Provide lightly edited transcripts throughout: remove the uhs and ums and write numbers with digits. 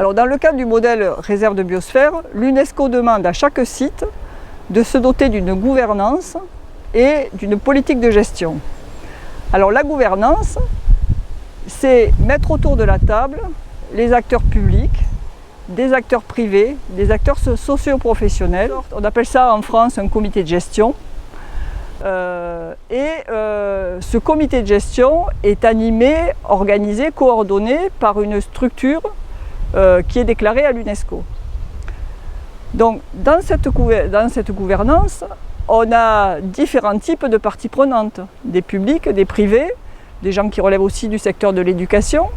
Alors dans le cadre du modèle réserve de biosphère, l'UNESCO demande à chaque site de se doter d'une gouvernance et d'une politique de gestion. Alors la gouvernance, c'est mettre autour de la table les acteurs publics, des acteurs privés, des acteurs socio-professionnels. On appelle ça en France un comité de gestion. Ce comité de gestion est animé, organisé, coordonné par une structure qui est déclarée à l'UNESCO. Donc dans cette gouvernance, on a différents types de parties prenantes, des publics, des privés, des gens qui relèvent aussi du secteur de l'éducation,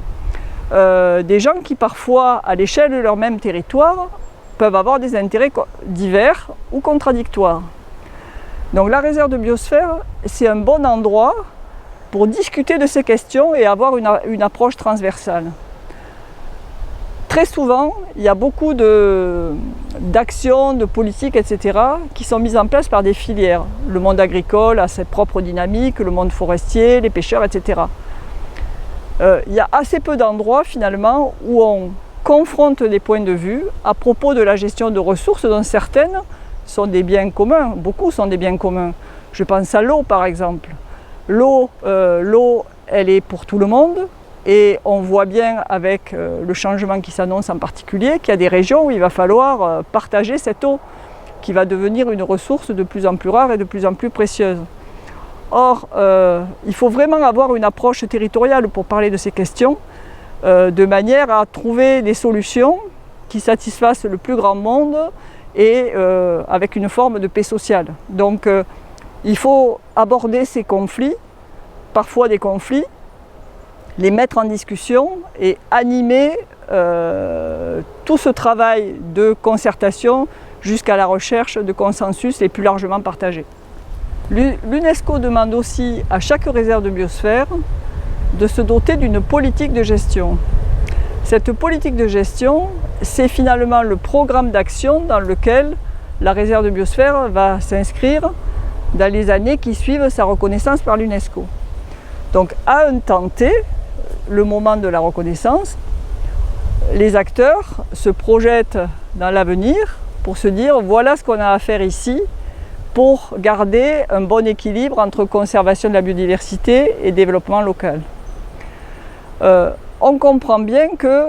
des gens qui parfois, à l'échelle de leur même territoire, peuvent avoir des intérêts divers ou contradictoires. Donc la réserve de biosphère, c'est un bon endroit pour discuter de ces questions et avoir une approche transversale. Très souvent, il y a beaucoup d'actions, de politiques, etc. qui sont mises en place par des filières. Le monde agricole a ses propres dynamiques, le monde forestier, les pêcheurs, etc. Il y a assez peu d'endroits finalement où on confronte des points de vue à propos de la gestion de ressources dont certaines sont des biens communs, beaucoup sont des biens communs. Je pense à l'eau par exemple. L'eau, elle est pour tout le monde et on voit bien avec le changement qui s'annonce en particulier qu'il y a des régions où il va falloir partager cette eau qui va devenir une ressource de plus en plus rare et de plus en plus précieuse. Or, il faut vraiment avoir une approche territoriale pour parler de ces questions, de manière à trouver des solutions qui satisfassent le plus grand monde et avec une forme de paix sociale. Donc, il faut aborder ces conflits, parfois des conflits, les mettre en discussion et animer tout ce travail de concertation jusqu'à la recherche de consensus les plus largement partagés. L'UNESCO demande aussi à chaque réserve de biosphère de se doter d'une politique de gestion. Cette politique de gestion, c'est finalement le programme d'action dans lequel la réserve de biosphère va s'inscrire dans les années qui suivent sa reconnaissance par l'UNESCO. Donc à un temps T, le moment de la reconnaissance, les acteurs se projettent dans l'avenir pour se dire voilà ce qu'on a à faire ici pour garder un bon équilibre entre conservation de la biodiversité et développement local. On comprend bien que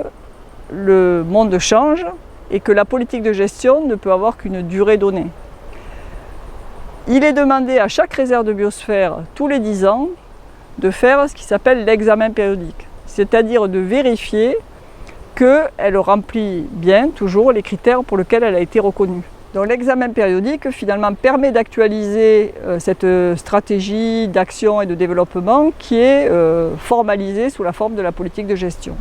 le monde change et que la politique de gestion ne peut avoir qu'une durée donnée. Il est demandé à chaque réserve de biosphère tous les 10 ans de faire ce qui s'appelle l'examen périodique, c'est-à-dire de vérifier qu'elle remplit bien toujours les critères pour lesquels elle a été reconnue. Donc l'examen périodique finalement permet d'actualiser cette stratégie d'action et de développement qui est formalisée sous la forme de la politique de gestion.